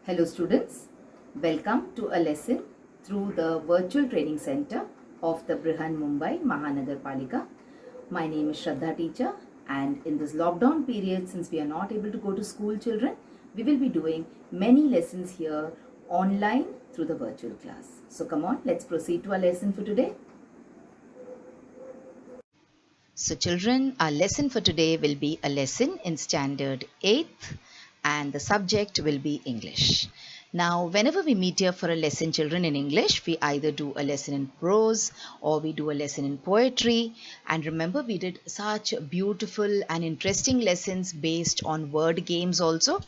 Hello students, welcome to a lesson through the virtual training center of the Brihan Mumbai Mahanagar Palika. My name is Shraddha teacher, and in this lockdown period, since we are not able to go to school children, we will be doing many lessons here online through the virtual class. So come on, let's proceed to our lesson for today. So children, our lesson for today will be a lesson in Standard 8th and the subject will be English. Now, whenever we meet here for a lesson, children, in English, we either do a lesson in prose or we do a lesson in poetry. And remember, we did such beautiful and interesting lessons based on word games also.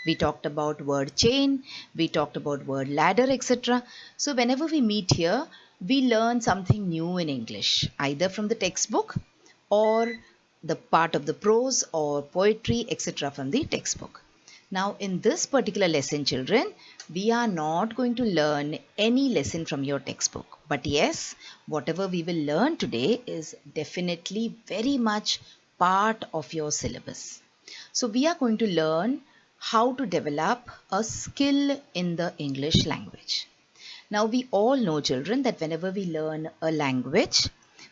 We talked about word chain, we talked about word ladder, etc. So whenever we meet here, we learn something new in English, either from the textbook or the part of the prose or poetry, etc. from the textbook. Now, in this particular lesson, children, we are not going to learn any lesson from your textbook. But yes, whatever we will learn today is definitely very much part of your syllabus. So, we are going to learn how to develop a skill in the English language. Now, we all know, children, that whenever we learn a language,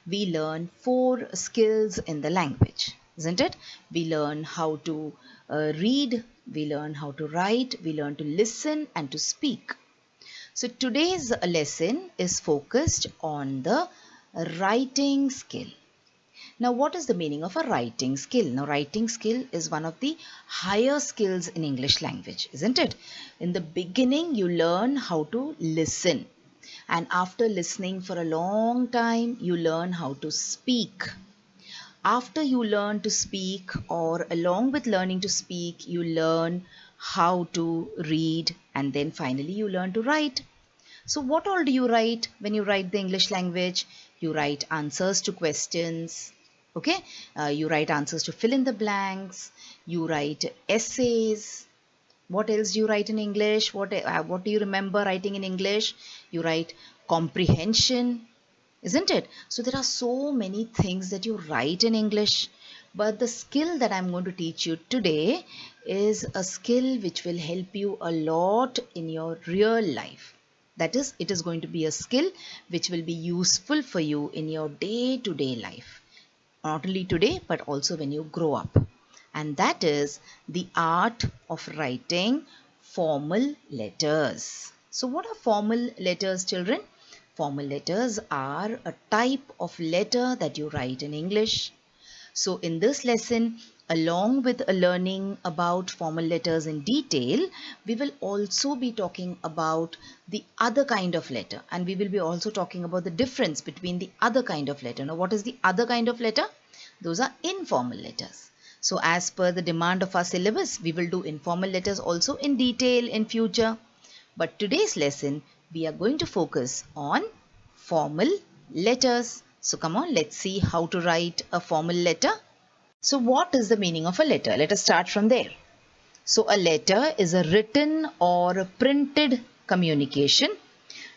we learn 4 skills in the language, isn't it? We learn how to read, we learn how to write, we learn to listen and to speak. So today's lesson is focused on the writing skill. Now, what is the meaning of a writing skill? Now, writing skill is one of the higher skills in English language, isn't it? In the beginning, you learn how to listen. And after listening for a long time, you learn how to speak. After you learn to speak, or along with learning to speak, you learn how to read, and then finally you learn to write. So what all do you write when you write the English language? You write answers to questions. Okay, you write answers to fill in the blanks. You write essays. What else do you write in English? What do you remember writing in English? You write comprehension, isn't it? So there are so many things that you write in English. But the skill that I'm going to teach you today is a skill which will help you a lot in your real life. That is, it is going to be a skill which will be useful for you in your day-to-day life. Not only today, but also when you grow up. And that is the art of writing formal letters. So what are formal letters, children? Formal letters are a type of letter that you write in English. So in this lesson, along with learning about formal letters in detail, we will also be talking about the other kind of letter, and we will be also talking about the difference between the other kind of letter. Now, what is the other kind of letter? Those are informal letters. So as per the demand of our syllabus, we will do informal letters also in detail in future. But today's lesson, we are going to focus on formal letters. So come on, let's see how to write a formal letter. So what is the meaning of a letter? Let us start from there. So a letter is a written or printed communication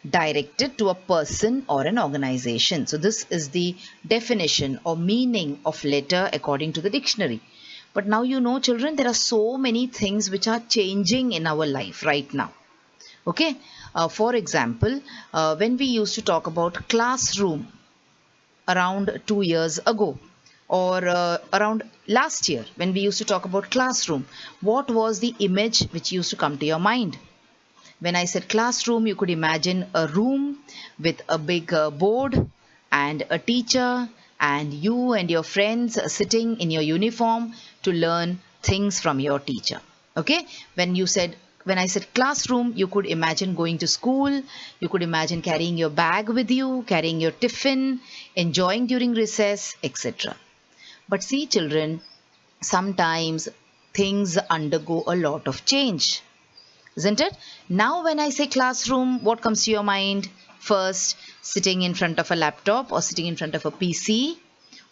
directed to a person or an organization. So this is the definition or meaning of letter according to the dictionary. But now you know, children, there are so many things which are changing in our life right now. Okay, for example, when we used to talk about classroom around 2 years ago, or around last year when we used to talk about classroom, what was the image which used to come to your mind? When I said classroom, you could imagine a room with a big board and a teacher and you and your friends sitting in your uniform to learn things from your teacher. Okay, when I said classroom, you could imagine going to school, you could imagine carrying your bag with you, carrying your tiffin, enjoying during recess, etc. But see, children, sometimes things undergo a lot of change, isn't it? Now when I say classroom, what comes to your mind? First, sitting in front of a laptop or sitting in front of a PC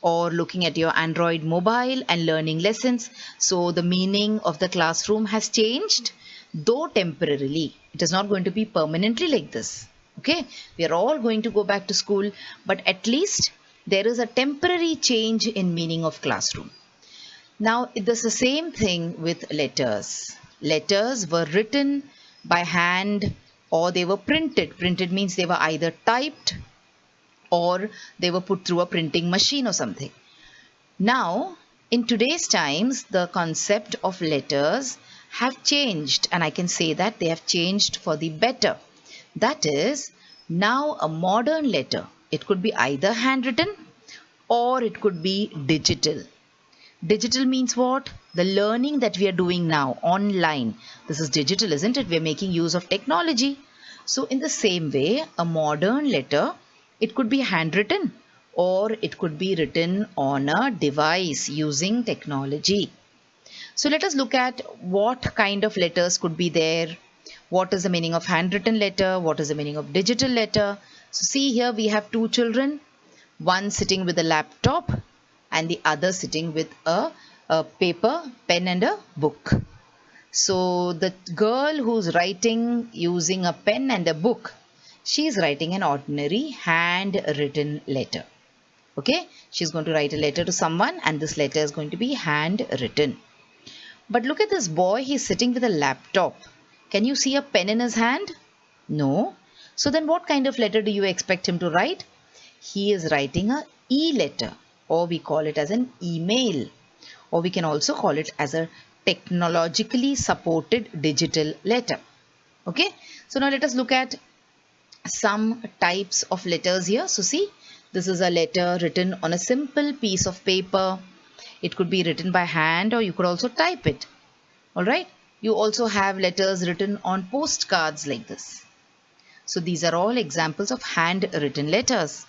or looking at your Android mobile and learning lessons. So the meaning of the classroom has changed, though temporarily. It is not going to be permanently like this. Okay, we are all going to go back to school, but at least there is a temporary change in meaning of classroom. Now, it is the same thing with letters. Letters were written by hand or they were printed. Printed means they were either typed or they were put through a printing machine or something. Now, in today's times, the concept of letters have changed, and I can say that they have changed for the better. That is, now a modern letter, it could be either handwritten or it could be digital. Digital means what? The learning that we are doing now online. This is digital, isn't it? We are making use of technology. So in the same way, a modern letter, it could be handwritten or it could be written on a device using technology. So let us look at what kind of letters could be there. What is the meaning of handwritten letter? What is the meaning of digital letter? So see here we have two children, one sitting with a laptop and the other sitting with a paper, pen and a book. So the girl who's writing using a pen and a book, she is writing an ordinary handwritten letter. Okay, she's going to write a letter to someone and this letter is going to be handwritten. But look at this boy, he's sitting with a laptop. Can you see a pen in his hand? No. So then what kind of letter do you expect him to write? He is writing a e-letter, or we call it as an email, or we can also call it as a technologically supported digital letter. Okay, so now let us look at some types of letters here. So see, this is a letter written on a simple piece of paper. It could be written by hand or you could also type it. Alright, you also have letters written on postcards like this. So these are all examples of handwritten letters.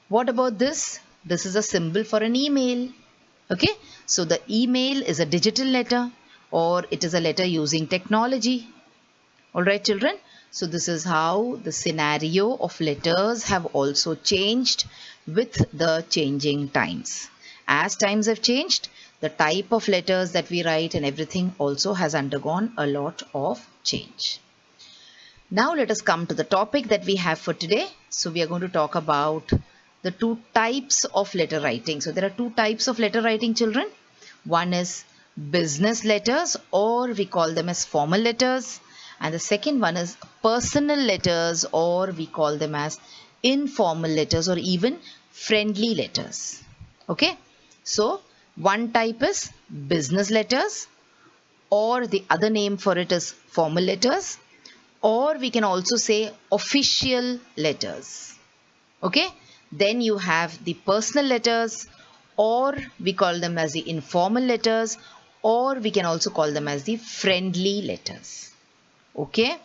What about this? This is a symbol for an email. Okay, so the email is a digital letter or it is a letter using technology. Alright children, so this is how the scenario of letters have also changed with the changing times. As times have changed, the type of letters that we write and everything also has undergone a lot of change. Now let us come to the topic that we have for today. So we are going to talk about the two types of letter writing. So there are two types of letter writing, children. One is business letters, or we call them as formal letters. And the second one is personal letters, or we call them as informal letters or even friendly letters. Okay, so one type is business letters, or the other name for it is formal letters, or we can also say official letters. Okay, then you have the personal letters, or we call them as the informal letters, or we can also call them as the friendly letters. Okay,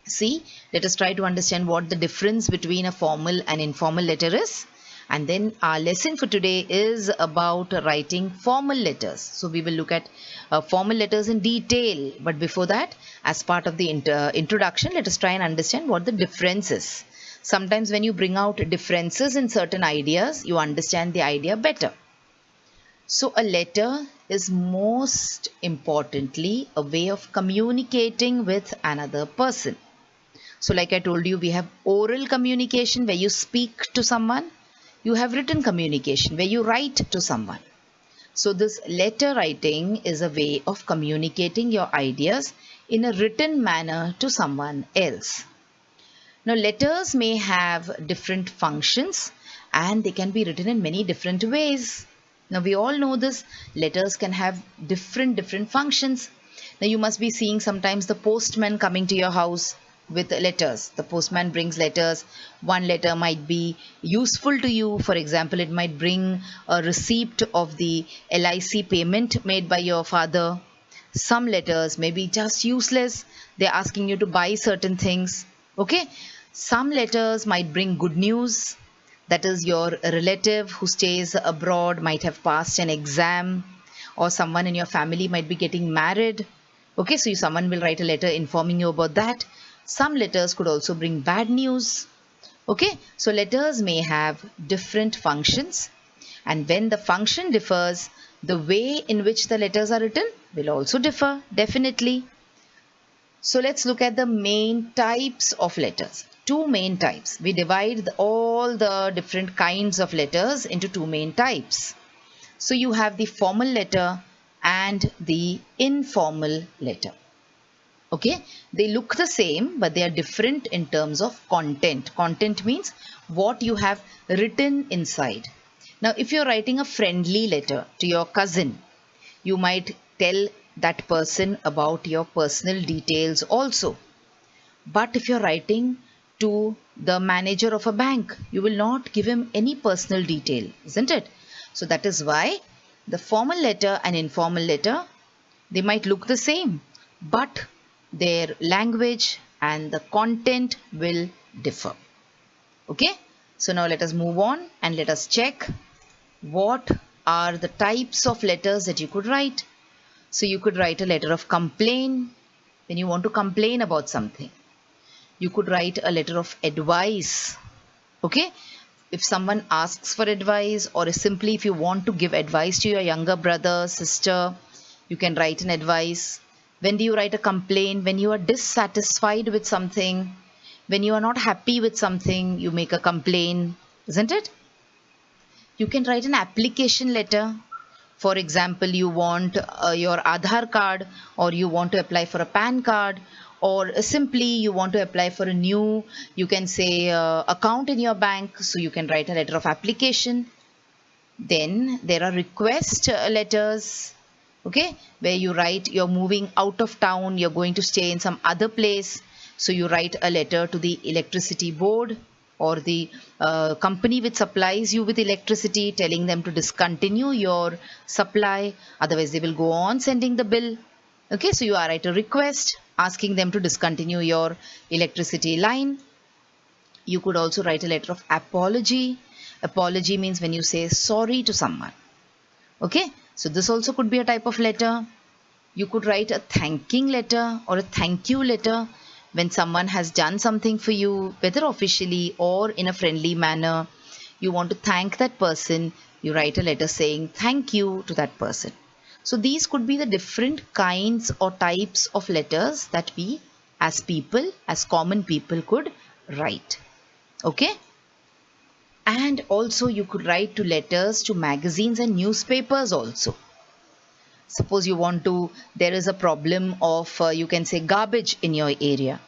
see, let us try to understand what the difference between a formal and informal letter is. And then our lesson for today is about writing formal letters. So we will look at formal letters in detail. But before that, as part of the introduction, let us try and understand what the difference is. Sometimes when you bring out differences in certain ideas, you understand the idea better. So a letter is most importantly a way of communicating with another person. So like I told you, we have oral communication where you speak to someone. You have written communication where you write to someone. So this letter writing is a way of communicating your ideas in a written manner to someone else. Now letters may have different functions and they can be written in many different ways. Now we all know this, letters can have different functions. Now you must be seeing sometimes the postman coming to your house with letters. The postman brings letters. One letter might be useful to you. For example, it might bring a receipt of the LIC payment made by your father. Some letters may be just useless. They're asking you to buy certain things. Okay. Some letters might bring good news. That is, your relative who stays abroad might have passed an exam, or someone in your family might be getting married. Okay, so someone will write a letter informing you about that. Some letters could also bring bad news. Okay, so letters may have different functions, and when the function differs, the way in which the letters are written will also differ, definitely. So let's look at the main types of letters. Two main types. We divide all the different kinds of letters into two main types. So you have the formal letter and the informal letter. Okay, They look the same, but they are different in terms of content. Content means what you have written inside. Now, if you're writing a friendly letter to your cousin, you might tell that person about your personal details also. But if you're writing to the manager of a bank, you will not give him any personal detail, isn't it? So that is why the formal letter and informal letter, they might look the same, but their language and the content will differ. Okay, so now let us move on and let us check what are the types of letters that you could write. So you could write a letter of complaint when you want to complain about something. You could write a letter of advice. Okay, if someone asks for advice, or simply if you want to give advice to your younger brother, sister, you can write an advice. When do you write a complaint? When you are dissatisfied with something, when you are not happy with something, you make a complaint, isn't it? You can write an application letter. For example, you want your Aadhaar card, or you want to apply for a PAN card, or simply you want to apply for a new, you can say, account in your bank. So you can write a letter of application. Then there are request letters, okay, where you write you're moving out of town, you're going to stay in some other place. So you write a letter to the electricity board or the company which supplies you with electricity, telling them to discontinue your supply, otherwise they will go on sending the bill. Okay, so you write a request asking them to discontinue your electricity line. You could also write a letter of apology. Apology means when you say sorry to someone. Okay, so this also could be a type of letter. You could write a thanking letter or a thank you letter when someone has done something for you, whether officially or in a friendly manner. You want to thank that person, you write a letter saying thank you to that person. So these could be the different kinds or types of letters that we as people, as common people, could write. Okay? And also you could write to letters to magazines and newspapers also. Suppose you want to, there is a problem of, you can say, garbage in your area.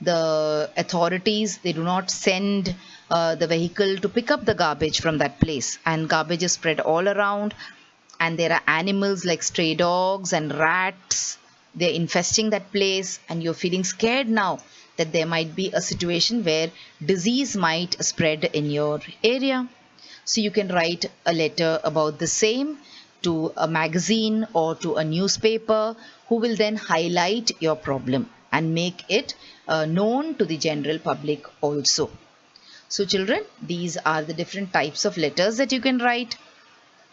The authorities, they do not send the vehicle to pick up the garbage from that place, and garbage is spread all around, and there are animals like stray dogs and rats, they're infesting that place, and you're feeling scared now that there might be a situation where disease might spread in your area. So you can write a letter about the same to a magazine or to a newspaper, who will then highlight your problem and make it known to the general public also. So children, these are the different types of letters that you can write.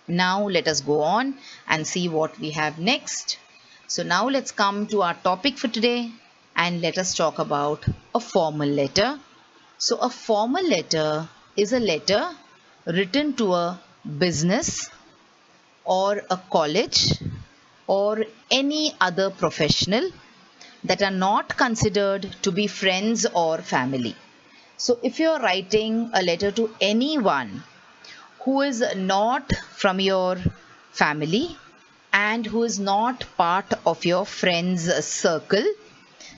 Now let us go on and see what we have next. So now let's come to our topic for today, and let us talk about a formal letter. So a formal letter is a letter written to a business or a college or any other professional that are not considered to be friends or family. So if you are writing a letter to anyone who is not from your family and who is not part of your friends circle,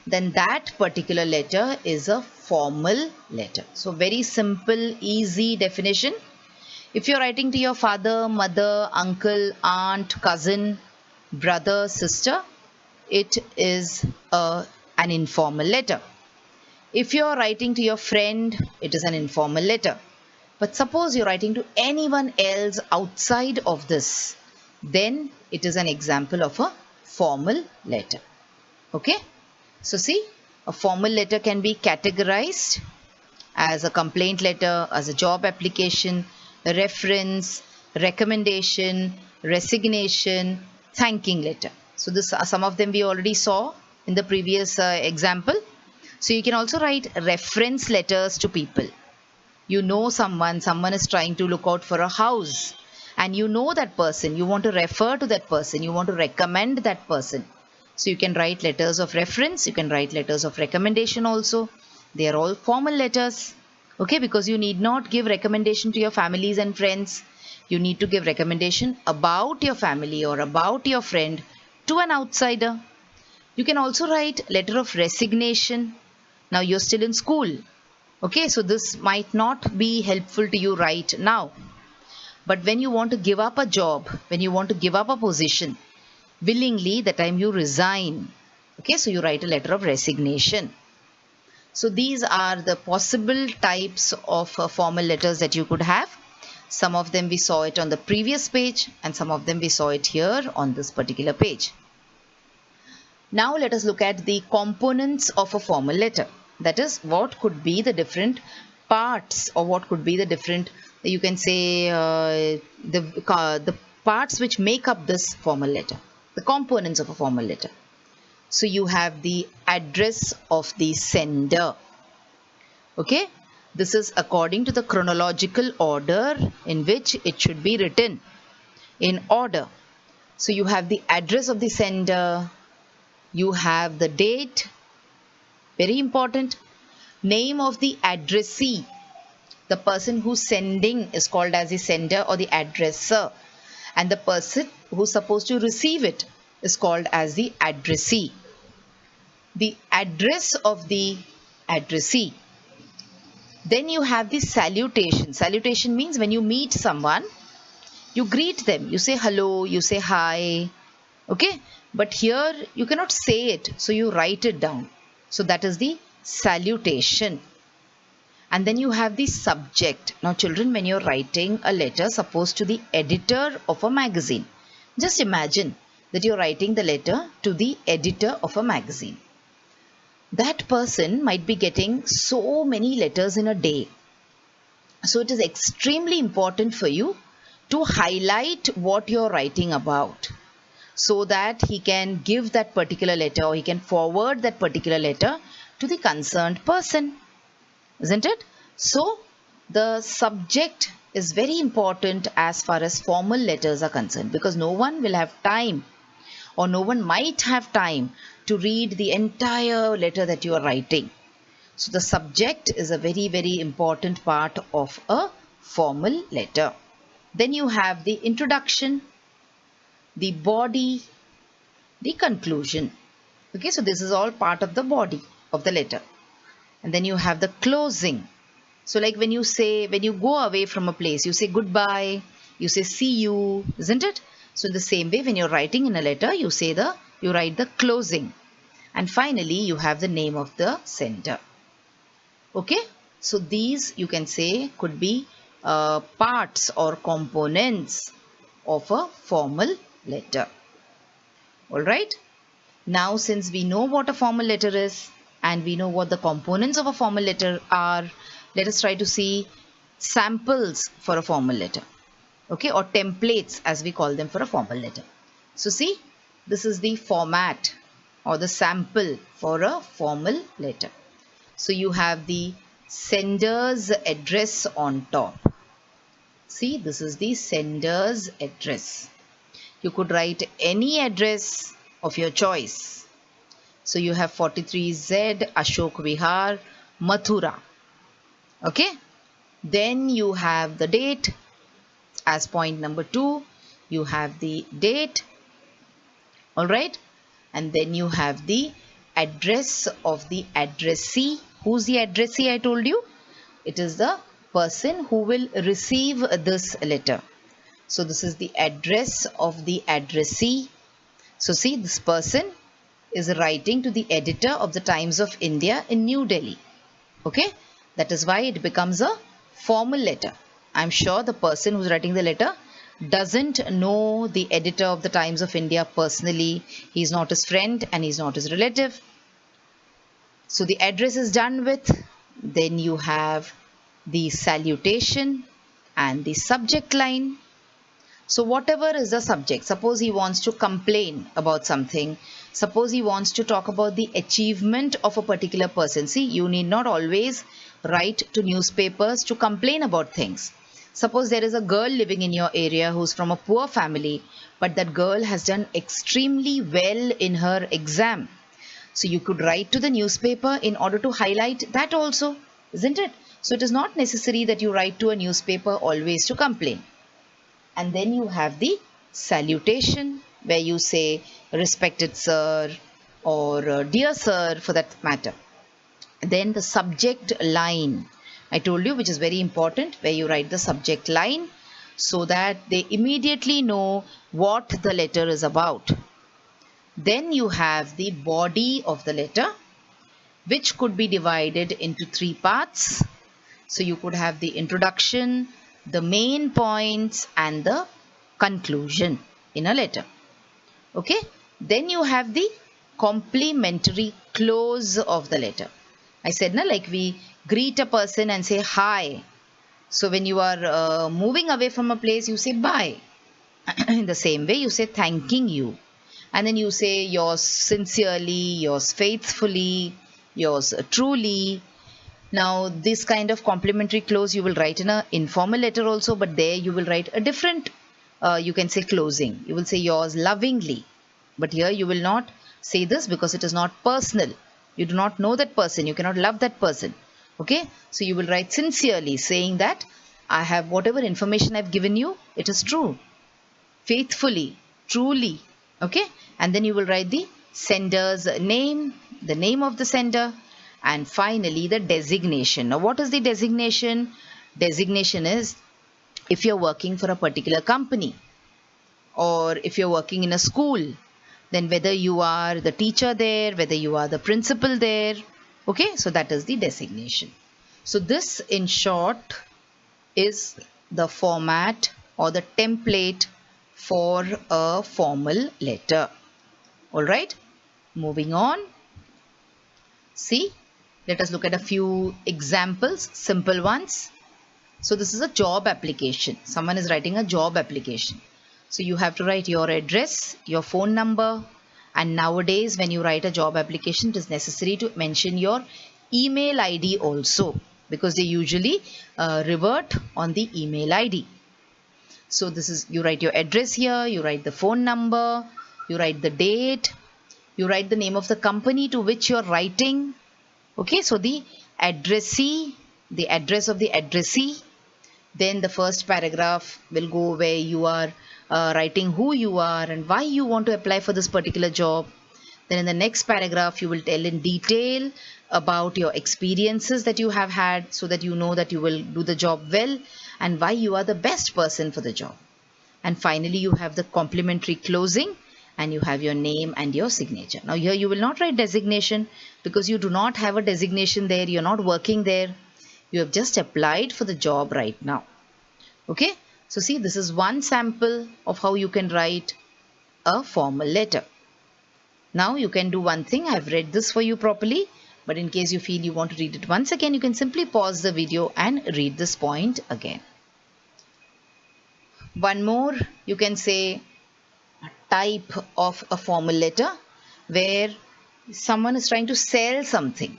then that particular letter is a formal letter. So very simple, easy definition. If you're writing to your father, mother, uncle, aunt, cousin, brother, sister, it is an informal letter. If you're writing to your friend, it is an informal letter. But suppose you're writing to anyone else outside of this, then it is an example of a formal letter. Okay? So see, a formal letter can be categorized as a complaint letter, as a job application, a reference, recommendation, resignation, thanking letter. So this, some of them we already saw in the previous example. So you can also write reference letters to people. You know someone is trying to look out for a house, and you know that person, you want to refer to that person, you want to recommend that person. So you can write letters of reference, you can write letters of recommendation also. They are all formal letters. Okay, because you need not give recommendation to your families and friends. You need to give recommendation about your family or about your friend to an outsider. You can also write letter of resignation. Now you're still in school. Okay, so this might not be helpful to you right now. But when you want to give up a job, when you want to give up a position, willingly, the time you resign. Okay, so you write a letter of resignation. So these are the possible types of formal letters that you could have. Some of them we saw it on the previous page and some of them we saw it here on this particular page. Now let us look at the components of a formal letter. That is, what could be the different parts, or what could be the different, you can say, the parts which make up this formal letter, the components of a formal letter. So you have the address of the sender. Okay, this is according to the chronological order in which it should be written, in order. So you have the address of the sender, you have the date, very important, name of the addressee. The person who's sending is called as the sender or the addresser, and the person who's supposed to receive it is called as the addressee. The address of the addressee. Then you have the salutation. Salutation means when you meet someone, you greet them. You say hello, you say hi. Okay, but here you cannot say it, so you write it down. So that is the salutation. And then you have the subject. Now children, when you're writing a letter, suppose to the editor of a magazine, just imagine that you're writing the letter to the editor of a magazine. That person might be getting so many letters in a day. So it is extremely important for you to highlight what you're writing about, so that he can give that particular letter, or he can forward that particular letter to the concerned person. Isn't it? So the subject is very important as far as formal letters are concerned, because no one will have time, or no one might have time to read the entire letter that you are writing. So the subject is a very, very important part of a formal letter. Then you have the introduction, the body, the conclusion. Okay, so this is all part of the body of the letter. And then you have the closing. So like when you go away from a place, you say goodbye, you say see you, isn't it? So in the same way, when you're writing in a letter, you write the closing. And finally, you have the name of the sender. Okay, so these you can say could be parts or components of a formal letter. Alright, now since we know what a formal letter is and we know what the components of a formal letter are, let us try to see samples for a formal letter. Okay, or templates as we call them for a formal letter. So see, this is the format or the sample for a formal letter. So you have the sender's address on top. See, this is the sender's address. You could write any address of your choice. So you have 43Z Ashok Vihar, Mathura. Okay. Then you have the date. As point number 2, you have the date. Alright. And then you have the address of the addressee. Who's the addressee I told you? It is the person who will receive this letter. So this is the address of the addressee. So see, this person is writing to the editor of the Times of India in New Delhi. Okay, that is why it becomes a formal letter. I'm sure the person who's writing the letter doesn't know the editor of the Times of India personally. He's not his friend and he's not his relative. So the address is done with. Then you have the salutation and the subject line. So whatever is the subject, suppose he wants to complain about something, suppose he wants to talk about the achievement of a particular person. See, you need not always write to newspapers to complain about things. Suppose there is a girl living in your area who's from a poor family, but that girl has done extremely well in her exam. So you could write to the newspaper in order to highlight that also, isn't it? So it is not necessary that you write to a newspaper always to complain. And then you have the salutation where you say, respected sir, or dear sir for that matter. Then the subject line, I told you, which is very important, where you write the subject line so that they immediately know what the letter is about. Then you have the body of the letter, which could be divided into 3 parts. So you could have the introduction, the main points, and the conclusion in a letter. Okay. Then you have the complimentary close of the letter. I said, like we greet a person and say hi. So when you are moving away from a place, you say bye. In the same way, you say thanking you. And then you say yours sincerely, yours faithfully, yours truly. Now, this kind of complimentary close you will write in an informal letter also, but there you will write a different, you can say closing. You will say yours lovingly. But here you will not say this because it is not personal. You do not know that person. You cannot love that person. Okay. So you will write sincerely, saying that I have whatever information I've given you, it is true. Faithfully, truly. Okay. And then you will write the sender's name, the name of the sender, and finally the designation. Now what is the designation? Designation is if you're working for a particular company or if you're working in a school, then whether you are the teacher there, whether you are the principal there. Okay, so that is the designation. So this in short is the format or the template for a formal letter. All right, moving on. See, let us look at a few examples, simple ones. So this is a job application. Someone is writing a job application. So you have to write your address, your phone number, and nowadays when you write a job application, it is necessary to mention your email ID also, because they usually revert on the email ID. So this is, you write your address here, you write the phone number, you write the date, you write the name of the company to which you are writing. Okay, so the addressee, the address of the addressee. Then the first paragraph will go where you are writing who you are and why you want to apply for this particular job. Then in the next paragraph, you will tell in detail about your experiences that you have had so that you know that you will do the job well and why you are the best person for the job. And finally, you have the complimentary closing and you have your name and your signature. Now here you will not write designation because you do not have a designation there. You're not working there. You have just applied for the job right now. Okay. So see, this is one sample of how you can write a formal letter. Now you can do one thing. I've read this for you properly, but in case you feel you want to read it once again, you can simply pause the video and read this point again. One more, you can say a type of a formal letter where someone is trying to sell something.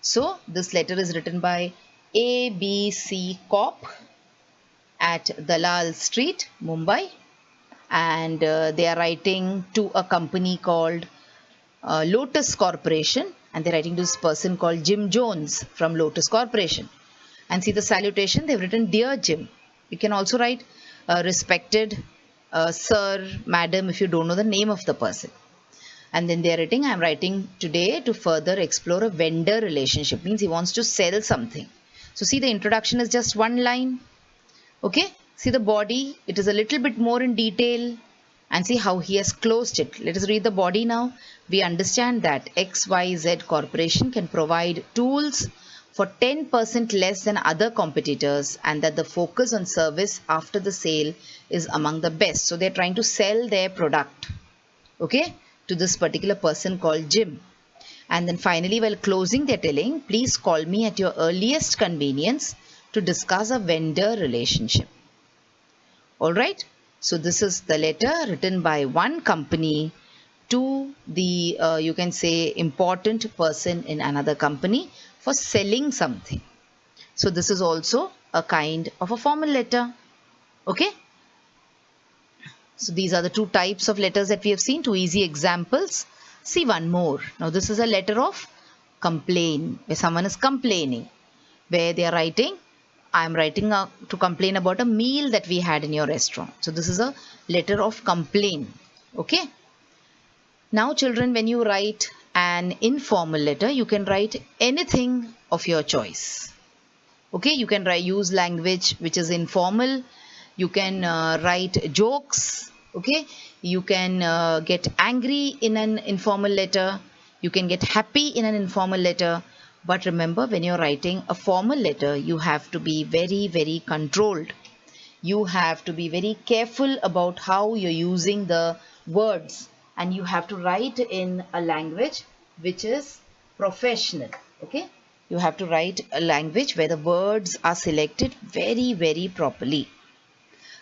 So this letter is written by ABC Corp at Dalal Street, Mumbai, and they are writing to a company called Lotus Corporation, and they're writing to this person called Jim Jones from Lotus Corporation. And see the salutation, they've written Dear Jim. You can also write respected sir, madam, if you don't know the name of the person. And then they are writing, I'm writing today to further explore a vendor relationship. Means he wants to sell something. So see, the introduction is just one line. Okay, see the body, it is a little bit more in detail, and see how he has closed it. Let us read the body now. We understand that XYZ Corporation can provide tools for 10% less than other competitors and that the focus on service after the sale is among the best. So they're trying to sell their product, okay, to this particular person called Jim. And then finally, while closing, they're telling, please call me at your earliest convenience to discuss a vendor relationship. All right. So this is the letter written by one company to the, you can say, important person in another company for selling something. So this is also a kind of a formal letter. Okay. So these are the two types of letters that we have seen, two easy examples. See one more. Now this is a letter of complaint, where someone is complaining, where they are writing, I am writing to complain about a meal that we had in your restaurant. So this is a letter of complaint. Okay. Now children, when you write an informal letter, you can write anything of your choice. Okay, you can use language which is informal. You can write jokes. Okay, you can get angry in an informal letter. You can get happy in an informal letter. But remember, when you're writing a formal letter, you have to be very, very controlled. You have to be very careful about how you're using the words, and you have to write in a language which is professional. Okay, you have to write a language where the words are selected very, very properly.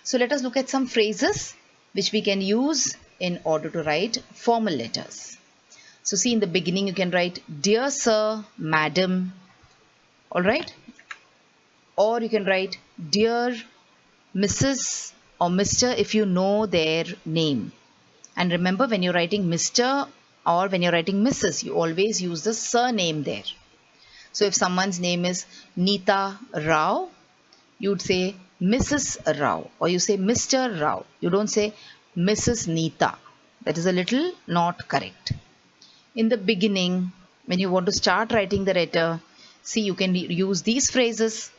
So let us look at some phrases which we can use in order to write formal letters. So see, in the beginning you can write dear sir, madam, all right, or you can write dear Mrs. or Mr. if you know their name. And remember, when you're writing Mr. or when you're writing Mrs., you always use the surname there. So if someone's name is Neeta Rao, you'd say Mrs. Rao, or you say Mr. Rao. You don't say Mrs. Neeta. That is a little not correct. In the beginning, when you want to start writing the letter, see, you can use these phrases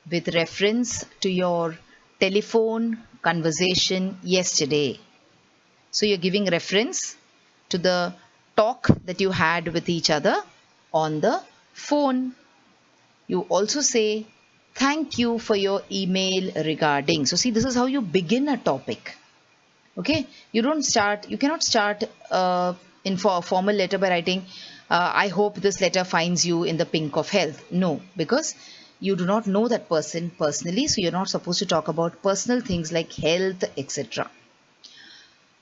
with reference to your telephone conversation yesterday. So you're giving reference to the talk that you had with each other on the phone. You also say thank you for your email regarding. So see, this is how you begin a topic. Okay, you cannot start in for a formal letter by writing I hope this letter finds you in the pink of health. No, because you do not know that person personally, so you're not supposed to talk about personal things like health, etc.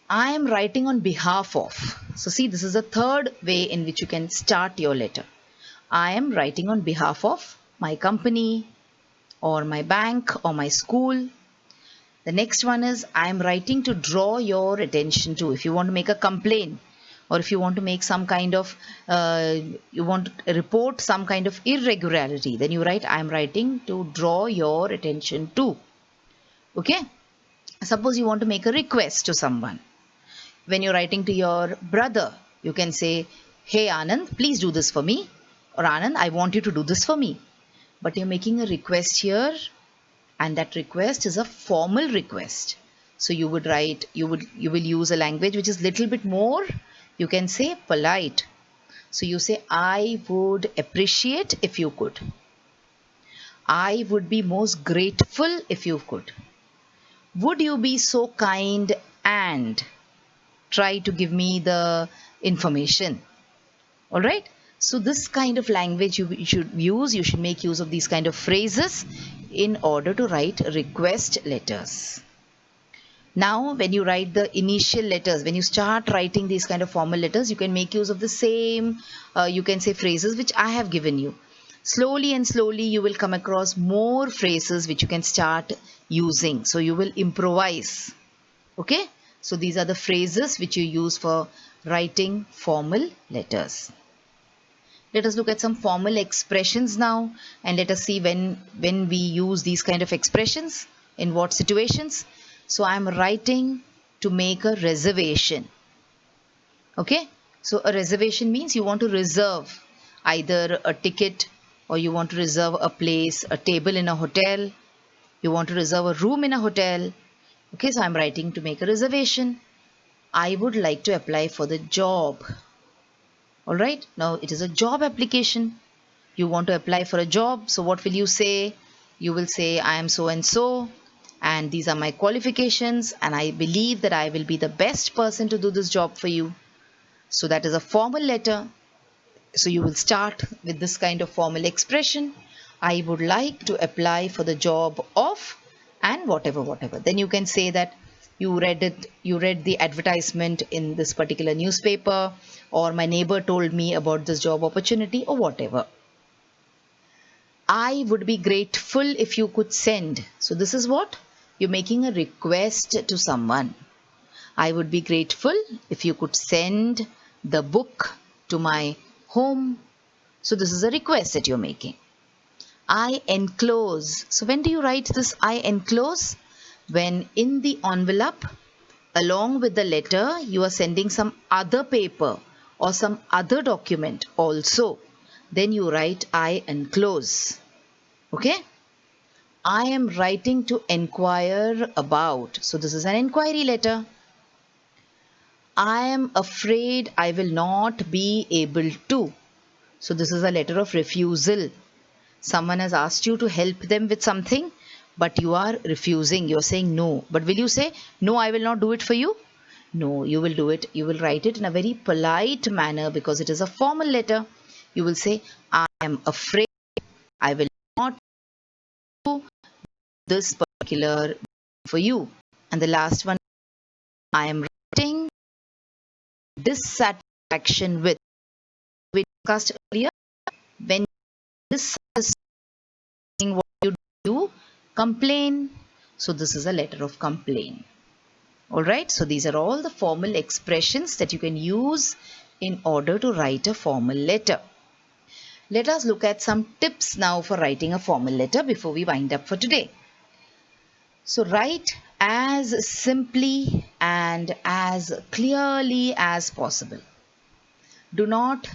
I am writing on behalf of. So see, this is the third way in which you can start your letter. I am writing on behalf of my company or my bank or my school. The next one is I am writing to draw your attention to. If you want to make a complaint, or if you want to make some kind of, you want to report some kind of irregularity, then you write I am writing to draw your attention to. Okay, suppose you want to make a request to someone. When you're writing to your brother, you can say, hey Anand, please do this for me, or Anand, I want you to do this for me. But you're making a request here, and that request is a formal request. So you would write, you will use a language which is little bit more, you can say polite. So you say, I would appreciate if you could. I would be most grateful if you could. Would you be so kind and try to give me the information? All right. So this kind of language you should use. You should make use of these kind of phrases in order to write request letters. Now, when you write the initial letters, when you start writing these kind of formal letters, you can make use of the same, you can say phrases which I have given you. Slowly and slowly, you will come across more phrases which you can start using. So you will improvise. Okay. So these are the phrases which you use for writing formal letters. Let us look at some formal expressions now, and let us see when we use these kind of expressions, in what situations. So I am writing to make a reservation. Okay. So a reservation means you want to reserve either a ticket, or you want to reserve a place, a table in a hotel. You want to reserve a room in a hotel. Okay. So I'm writing to make a reservation. I would like to apply for the job. All right. Now it is a job application. You want to apply for a job. So what will you say? You will say, I am so and so, and these are my qualifications, and I believe that I will be the best person to do this job for you. So that is a formal letter. So you will start with this kind of formal expression. I would like to apply for the job of, and whatever. Then you can say that you read the advertisement in this particular newspaper, or my neighbor told me about this job opportunity, or whatever. I would be grateful if you could send. So this is what? You're making a request to someone. I would be grateful if you could send the book to my home. So this is a request that you're making. I enclose. So when do you write this I enclose? When in the envelope along with the letter you are sending some other paper or some other document also, then you write I enclose. Okay? I am writing to inquire about. So this is an inquiry letter. I am afraid I will not be able to. So this is a letter of refusal. Someone has asked you to help them with something, but you are refusing. You're saying no. But will you say, no, I will not do it for you? No, you will do it. You will write it in a very polite manner because it is a formal letter. You will say, I am afraid I will not do this particular for you. And the last one, I am writing dissatisfaction with. We discussed earlier, when this is what you do, complain. So this is a letter of complaint. Alright, so these are all the formal expressions that you can use in order to write a formal letter. Let us look at some tips now for writing a formal letter before we wind up for today. So write as simply and as clearly as possible. Do not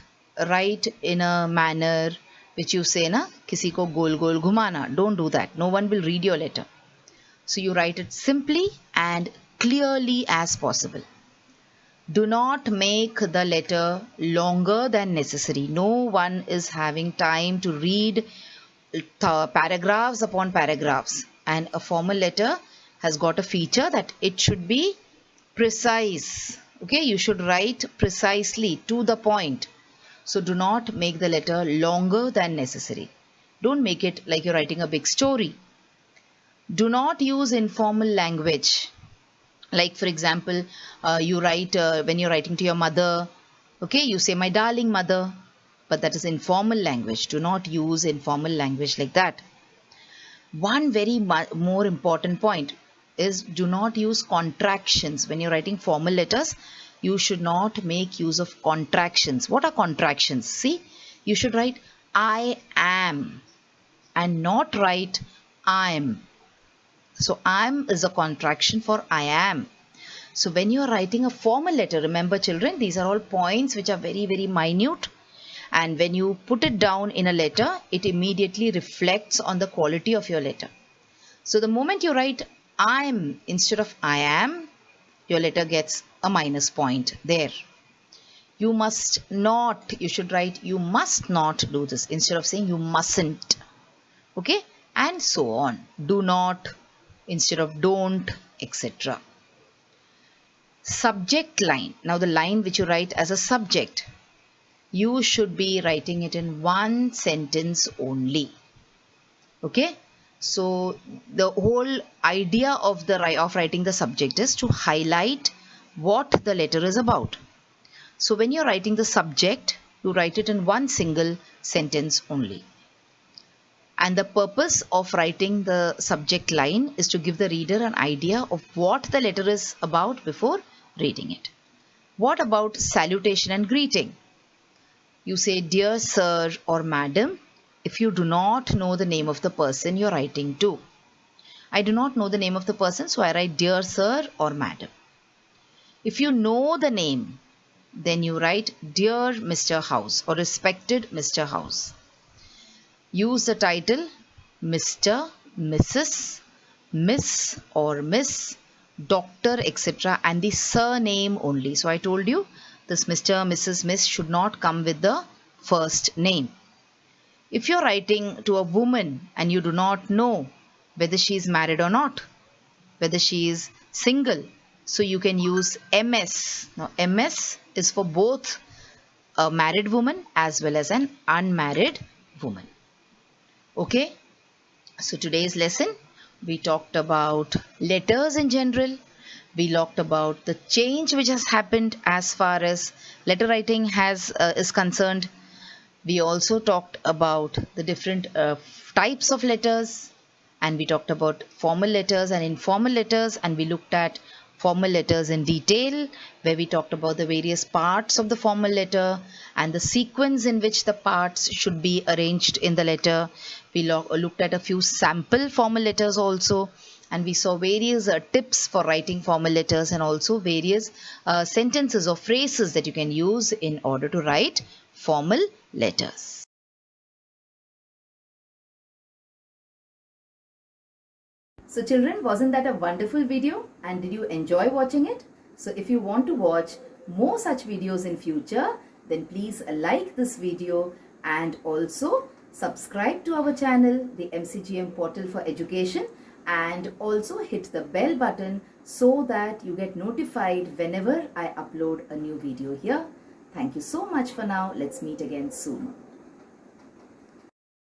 write in a manner which you say na, kisi ko gol gol ghumana. Don't do that. No one will read your letter. So you write it simply and clearly as possible. Do not make the letter longer than necessary. No one is having time to read paragraphs upon paragraphs. And a formal letter has got a feature that it should be precise. Okay, you should write precisely to the point. So do not make the letter longer than necessary. Don't make it like you're writing a big story. Do not use informal language. Like for example, you write when you're writing to your mother, okay, you say my darling mother, but that is informal language. Do not use informal language like that. One very more important point is do not use contractions. When you're writing formal letters, you should not make use of contractions. What are contractions? See, you should write I am and not write I'm. So I'm is a contraction for I am. So when you are writing a formal letter, remember children, these are all points which are very, very minute. And when you put it down in a letter, it immediately reflects on the quality of your letter. So the moment you write I'm instead of I am, your letter gets a minus point there. You must not, you should write you must not do this instead of saying you mustn't. Okay, and so on. Do not instead of don't, etc. Subject line. Now the line which you write as a subject, you should be writing it in one sentence only. Okay, so the whole idea of writing the subject is to highlight what the letter is about. So when you're writing the subject, you write it in one single sentence only. And the purpose of writing the subject line is to give the reader an idea of what the letter is about before reading it. What about salutation and greeting? You say dear sir or madam if you do not know the name of the person you're writing to. I do not know the name of the person, so I write dear sir or madam. If you know the name, then you write dear Mr. House or respected Mr. House. Use the title Mr., Mrs., Miss or Miss, Doctor, etc. and the surname only. So I told you this Mr., Mrs., Miss should not come with the first name. If you're writing to a woman and you do not know whether she is married or not, whether she is single, so you can use MS. Now MS is for both a married woman as well as an unmarried woman. Okay, so today's lesson we talked about letters in general. We talked about the change which has happened as far as letter writing is concerned. We also talked about the different types of letters, and we talked about formal letters and informal letters, and we looked at formal letters in detail, where we talked about the various parts of the formal letter and the sequence in which the parts should be arranged in the letter. We looked at a few sample formal letters also, and we saw various tips for writing formal letters and also various sentences or phrases that you can use in order to write formal letters. So children, wasn't that a wonderful video, and did you enjoy watching it? So if you want to watch more such videos in future, then please like this video and also subscribe to our channel, the MCGM Portal for Education, and also hit the bell button so that you get notified whenever I upload a new video here. Thank you so much for now. Let's meet again soon.